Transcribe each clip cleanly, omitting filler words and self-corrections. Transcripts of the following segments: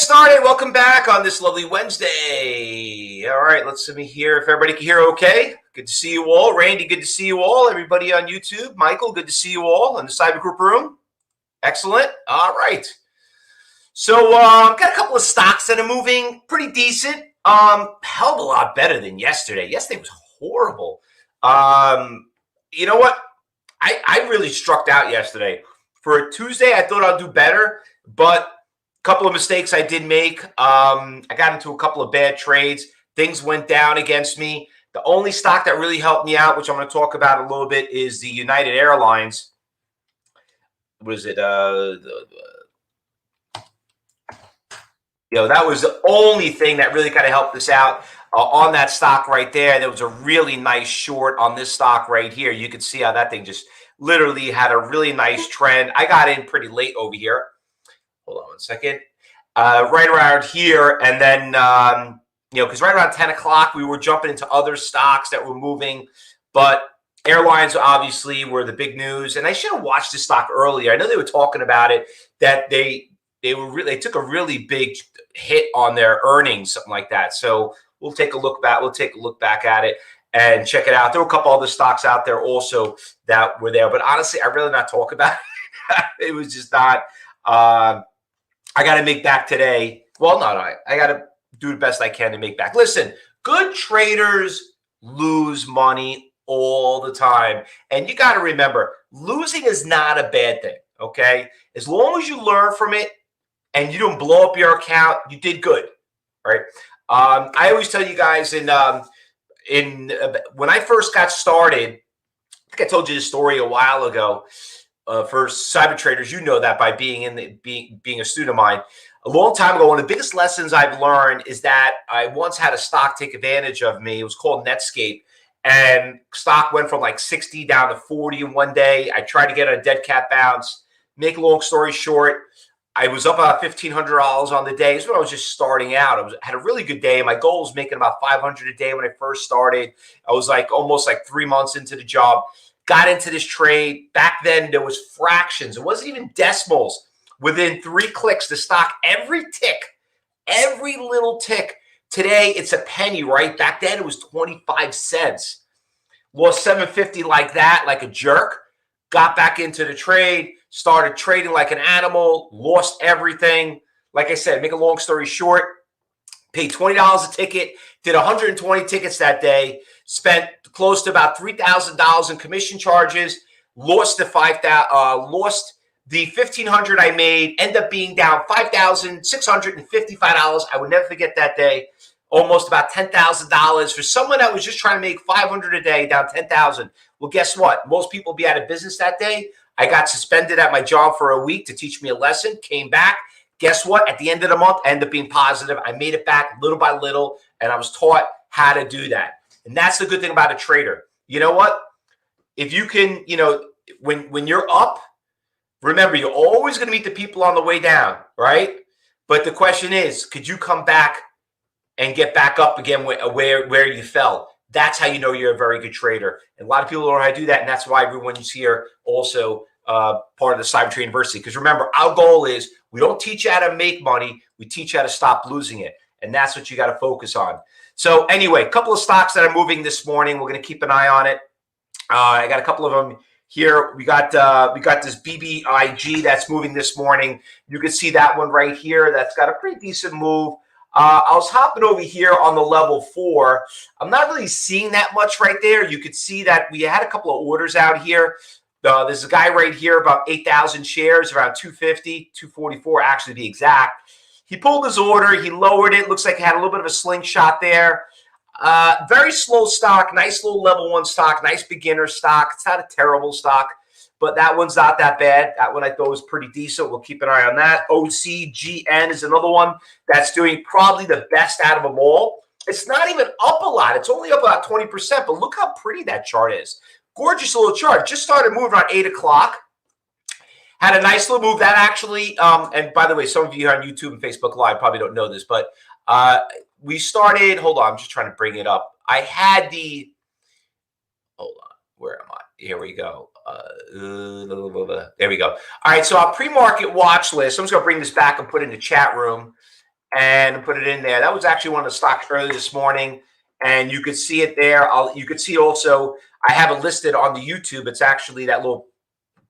started. Welcome back on this lovely Wednesday. All right, let's see here if everybody can hear okay. Good to see you all. Randy, good to see you all. Everybody on YouTube. Michael, good to see you all in the Cyber Group room. Excellent. All right. So got a couple of stocks that are moving pretty decent. Hell of a lot better than yesterday. Yesterday was horrible. You know what? I really struck out yesterday. For a Tuesday, I thought I'd do better, but couple of mistakes I did make. I got into a couple of bad trades. Things went down against me. The only stock that really helped me out, which I'm going to talk about a little bit, is the United Airlines. What is it? That was the only thing that really kind of helped us out on that stock right there. There was a really nice short on this stock right here. You can see how that thing just literally had a really nice trend. I got in pretty late over here. Hold on 1 second. Right around here, and then because right around 10 o'clock we were jumping into other stocks that were moving, but airlines obviously were the big news. And I should have watched this stock earlier. I know they were talking about it, that they took a really big hit on their earnings, something like that. So we'll take a look back. We'll take a look back at it and check it out. There were a couple other stocks out there also that were there, but honestly, I'd rather not talk about it. It was just not. I got to make back today. Well, not I got to do the best I can to make back. Listen, good traders lose money all the time. And you got to remember, losing is not a bad thing, okay? As long as you learn from it and you don't blow up your account, you did good, right? I always tell you guys when I first got started, I think I told you this story a while ago. For cyber traders, you know that by being a student of mine. A long time ago, one of the biggest lessons I've learned is that I once had a stock take advantage of me. It was called Netscape, and stock went from like 60 down to 40 in one day. I tried to get a dead cat bounce. Make a long story short, I was up about $1,500 on the day. This is when I was just starting out. I had a really good day. My goal was making about $500 a day when I first started. I was almost 3 months into the job. Got into this trade. Back then, there was fractions. It wasn't even decimals. Within 3 clicks, the stock, every tick, every little tick. Today, it's a penny, right? Back then, it was 25 cents. Lost $750 like that, like a jerk. Got back into the trade. Started trading like an animal. Lost everything. Like I said, make a long story short, paid $20 a ticket. Did 120 tickets that day. Spent close to about $3,000 in commission charges. Lost the $1,500 I made. Ended up being down $5,655. I would never forget that day. Almost about $10,000 for someone that was just trying to make $500 a day, down $10,000. Well, guess what? Most people be out of business that day. I got suspended at my job for a week to teach me a lesson. Came back. Guess what? At the end of the month, I ended up being positive. I made it back little by little, and I was taught how to do that. And that's the good thing about a trader. You know what? If you can, when you're up, remember, you're always going to meet the people on the way down, right? But the question is, could you come back and get back up again where you fell? That's how you know you're a very good trader. And a lot of people don't know how to do that, and that's why everyone's here also part of the Cyber Trade University. Because remember, our goal is we don't teach you how to make money. We teach you how to stop losing it. And that's what you got to focus on. So anyway, a couple of stocks that are moving this morning. We're going to keep an eye on it. I got a couple of them here. We got this BBIG that's moving this morning. You can see that one right here. That's got a pretty decent move. I was hopping over here on the level 4. I'm not really seeing that much right there. You could see that we had a couple of orders out here. There's a guy right here, about 8,000 shares, around 250, 244 actually to be exact. He pulled his order. He lowered it. Looks like he had a little bit of a slingshot there. Very slow stock. Nice little level 1 stock. Nice beginner stock. It's not a terrible stock, but that one's not that bad. That one I thought was pretty decent. We'll keep an eye on that. OCGN is another one that's doing probably the best out of them all. It's not even up a lot. It's only up about 20%, but look how pretty that chart is. Gorgeous little chart. Just started moving around 8 o'clock. Had a nice little move. That actually, and by the way, some of you here on YouTube and Facebook Live probably don't know this, but we started, hold on, I'm just trying to bring it up. I had the, hold on, where am I? Here we go. There we go. All right, so our pre-market watch list, I'm just going to bring this back and put it in the chat room. and put it in there. That was actually one of the stocks early this morning, and you could see it there. You could see also, I have it listed on the YouTube. It's actually that little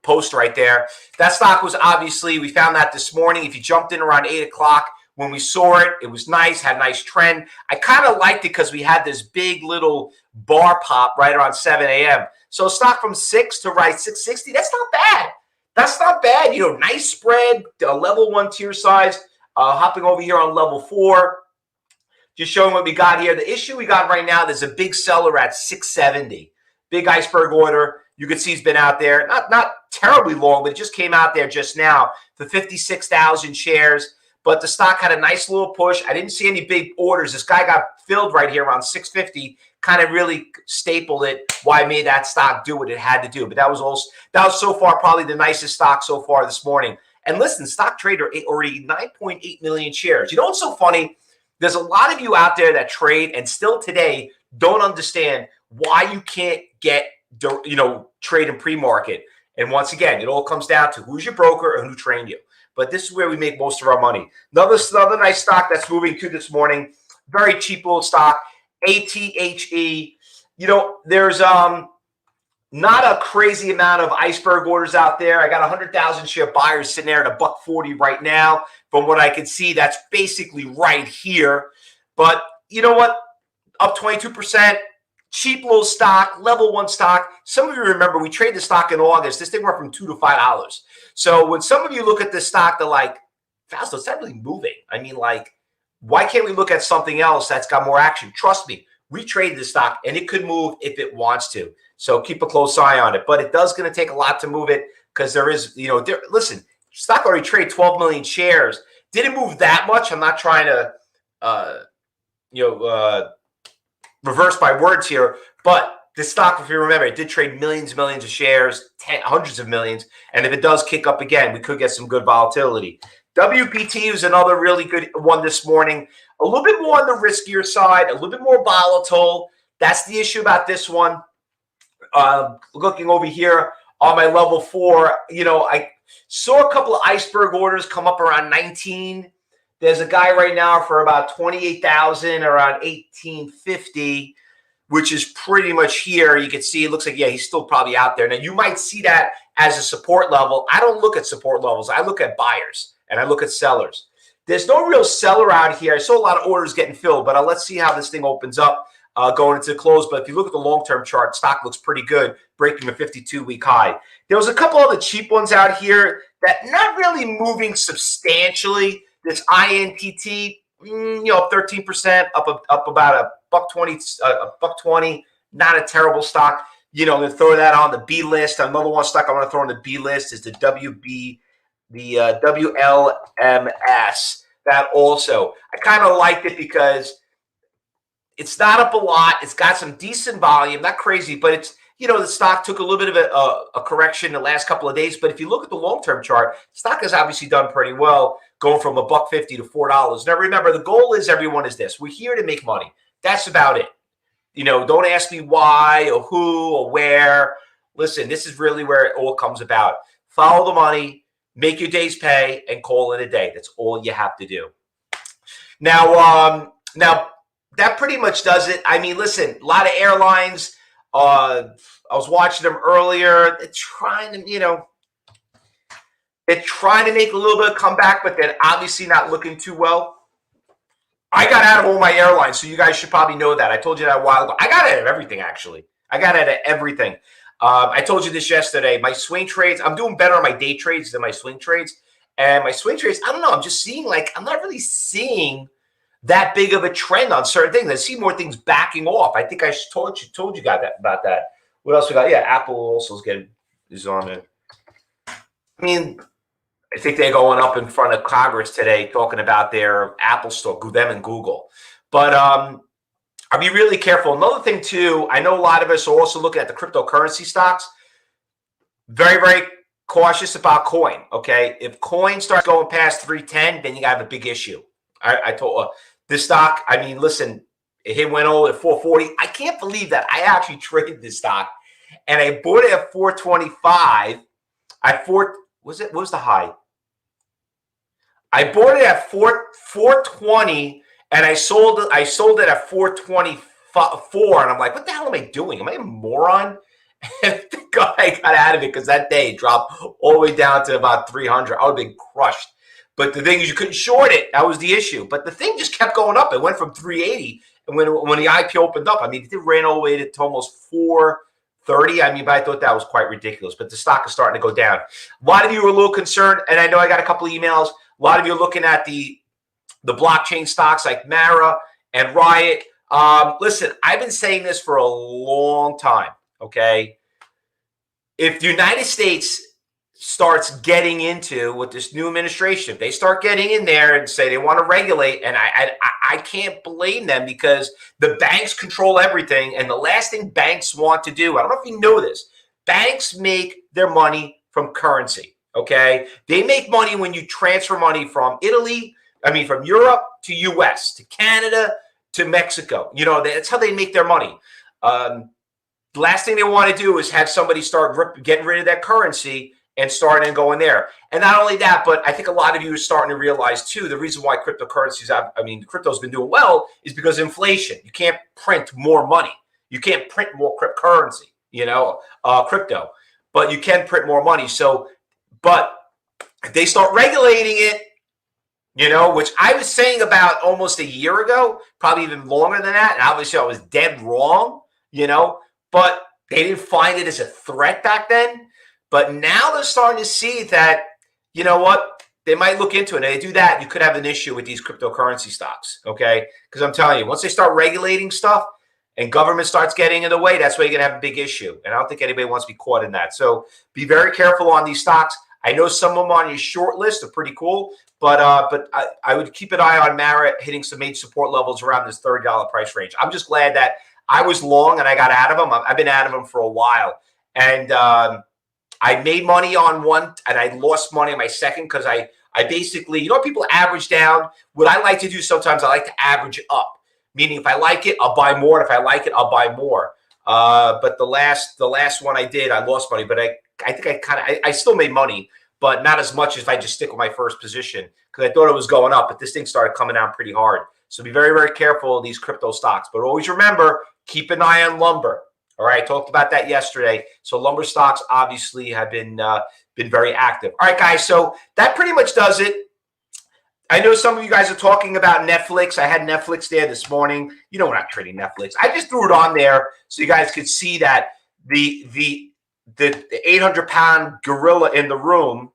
post right there. That stock was obviously, we found that this morning. If you jumped in around 8 o'clock when we saw it, it was nice, had a nice trend. I kind of liked it because we had this big little bar pop right around 7 a.m. So stock from 6 to right 660, that's not bad. That's not bad. You know, nice spread, level 1 tier size, hopping over here on level 4. Just showing what we got here. The issue we got right now, there's a big seller at 670. Big iceberg order. You can see he's been out there. Not terribly long, but it just came out there just now for 56,000 shares. But the stock had a nice little push. I didn't see any big orders. This guy got filled right here around 650. Kind of really stapled it. Why made that stock do what it had to do? But that was so far probably the nicest stock so far this morning. And listen, stock trader already 9.8 million shares. You know what's so funny? There's a lot of you out there that trade and still today don't understand why you can't get, trade in pre-market. And once again, it all comes down to who's your broker and who trained you. But this is where we make most of our money. Another nice stock that's moving to this morning. Very cheap little stock. ATHE. You know, there's not a crazy amount of iceberg orders out there. I got 100,000 share buyers sitting there at $140 right now. From what I can see, that's basically right here. But you know what? Up 22%. Cheap little stock, level 1 stock. Some of you remember we traded the stock in August. This thing went from $2 to $5. So when some of you look at this stock, they're like, Fausto, it's not really moving. I mean, like, why can't we look at something else that's got more action? Trust me, we traded the stock and it could move if it wants to. So keep a close eye on it. But it does going to take a lot to move it because there is, listen, stock already traded 12 million shares. Didn't move that much. I'm not trying to, reverse my words here, but the stock, if you remember, it did trade millions of shares, hundreds of millions. And if it does kick up again, we could get some good volatility. WBT was another really good one this morning. A little bit more on the riskier side, a little bit more volatile. That's the issue about this one. Looking over here on my level 4, I saw a couple of iceberg orders come up around 19. There's a guy right now for about 28,000, around 1850, which is pretty much here. You can see it looks like, yeah, he's still probably out there. Now, you might see that as a support level. I don't look at support levels. I look at buyers and I look at sellers. There's no real seller out here. I saw a lot of orders getting filled, but let's see how this thing opens up going into the close. But if you look at the long-term chart, stock looks pretty good, breaking a 52-week high. There was a couple of the cheap ones out here that not really moving substantially. This INTT, 13%, up about $1.20, not a terrible stock. They throw that on the B list. Another one stock I want to throw on the B list is the WLMS. That also, I kind of liked it because it's not up a lot. It's got some decent volume, not crazy, but it's, the stock took a little bit of a correction the last couple of days. But if you look at the long-term chart, stock has obviously done pretty well, going from $1.50 to $4. Now, remember, the goal is everyone is this. We're here to make money. That's about it. Don't ask me why or who or where. Listen, this is really where it all comes about. Follow the money, make your day's pay, and call it a day. That's all you have to do. Now that pretty much does it. I mean, listen, a lot of airlines. I was watching them earlier. They're trying to, make a little bit of comeback, but they're obviously not looking too well. I got out of all my airlines, so you guys should probably know that. I told you that a while ago. I got out of everything, actually. I got out of everything. I told you this yesterday. My swing trades, I'm doing better on my day trades than my swing trades. And my swing trades, I don't know. I'm just seeing, I'm not really seeing that big of a trend on certain things. I see more things backing off. I think I told you guys about that. What else we got? Yeah, Apple also is on it. I mean, I think they're going up in front of Congress today talking about their Apple Store, them and Google. But I'll be really careful. Another thing, too, I know a lot of us are also looking at the cryptocurrency stocks. Very, very cautious about coin, okay? If coin starts going past 310, then you have a big issue. I told this stock, I mean, listen, it went over at 440. I can't believe that I actually traded this stock, and I bought it at 425. What was the high? I bought it at 420 and I sold it at 424. And I'm like, what the hell am I doing? Am I a moron? And thank God I got out of it because that day it dropped all the way down to about 300. I would have been crushed. But the thing is, you couldn't short it. That was the issue. But the thing just kept going up. It went from 380. And when the IPO opened up, I mean, it ran all the way to almost 430. I mean, but I thought that was quite ridiculous. But the stock is starting to go down. A lot of you are a little concerned. And I know I got a couple of emails. A lot of you are looking at the blockchain stocks like Mara and Riot. Listen, I've been saying this for a long time. Okay, if the United States starts getting into with this new administration, if they start getting in there and say they want to regulate, and I can't blame them because the banks control everything, and the last thing banks want to do, I don't know if you know this, banks make their money from currency. Okay, they make money when you transfer money from from Europe to US to Canada to Mexico. You know, that's how they make their money. The last thing they want to do is have somebody start getting rid of that currency and start and going there. And not only that, but I think a lot of you are starting to realize too, the reason why cryptocurrencies, crypto's been doing well is because of inflation. You can't print more money. You can't print more cryptocurrency, crypto, but you can print more money. So, but if they start regulating it, which I was saying about almost a year ago, probably even longer than that. And obviously I was dead wrong, but they didn't find it as a threat back then. But now they're starting to see that, you know what, they might look into it. And they do that, you could have an issue with these cryptocurrency stocks, okay? Because I'm telling you, once they start regulating stuff and government starts getting in the way, that's where you're going to have a big issue. And I don't think anybody wants to be caught in that. So be very careful on these stocks. I know some of them on your short list are pretty cool, but I would keep an eye on Mara hitting some major support levels around this $30 price range. I'm just glad that I was long and I got out of them. I've been out of them for a while. And I made money on one and I lost money on my second because I basically, people average down. What I like to do sometimes, I like to average up. Meaning if I like it, I'll buy more. And if I like it, I'll buy more. But the last one I did, I lost money. But I think I still made money, but not as much as if I just stick with my first position because I thought it was going up. But this thing started coming down pretty hard. So be very, very careful of these crypto stocks. But always remember, keep an eye on lumber. All right, I talked about that yesterday. So lumber stocks obviously have been very active. All right, guys, so that pretty much does it. I know some of you guys are talking about Netflix. I had Netflix there this morning. We're not trading Netflix. I just threw it on there so you guys could see that the 800-pound gorilla in the room,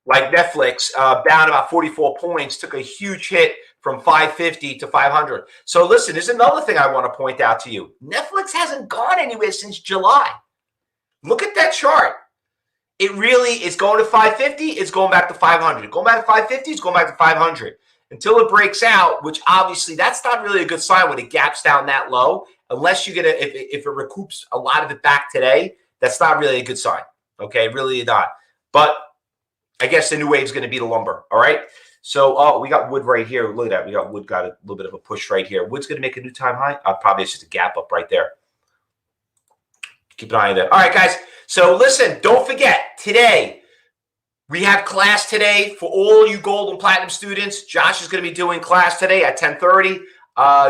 like Netflix, down about 44 points, took a huge hit from 550 to 500. So listen, there's another thing I want to point out to you. Netflix hasn't gone anywhere since July. Look at that chart. It really is going to 550. It's going back to 500. Going back to 550. It's going back to 500 until it breaks out, which obviously that's not really a good sign when it gaps down that low. Unless you get if it recoups a lot of it back today, that's not really a good sign. Okay, really not. But I guess the new wave is going to be the lumber. All right. So, we got wood right here. Look at that. We got wood got a little bit of a push right here. Wood's going to make a new time high. Probably it's just a gap up right there. Keep an eye on that. All right, guys. So, listen, don't forget, today, we have class today for all you gold and platinum students. Josh is going to be doing class today at 10:30.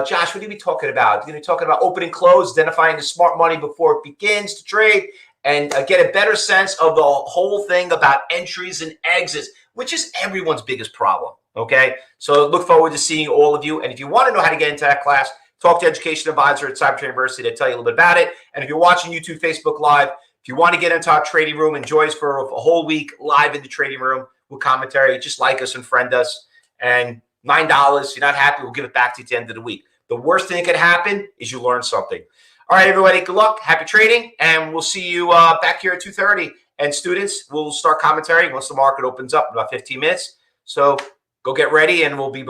Josh, what are you going to be talking about? You're going to be talking about opening close, identifying the smart money before it begins to trade, and get a better sense of the whole thing about entries and exits, which is everyone's biggest problem, okay? So look forward to seeing all of you. And if you want to know how to get into that class, talk to Education Advisor at Cybertrade University to tell you a little bit about it. And if you're watching YouTube, Facebook Live, if you want to get into our trading room, enjoy us for a whole week live in the trading room with commentary, just like us and friend us. And $9, if you're not happy, we'll give it back to you at the end of the week. The worst thing that could happen is you learn something. All right, everybody, good luck. Happy trading. And we'll see you back here at 2:30. And students, we'll start commentary once the market opens up in about 15 minutes. So go get ready, and we'll be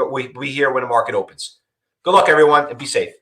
here when the market opens. Good luck, everyone, and be safe.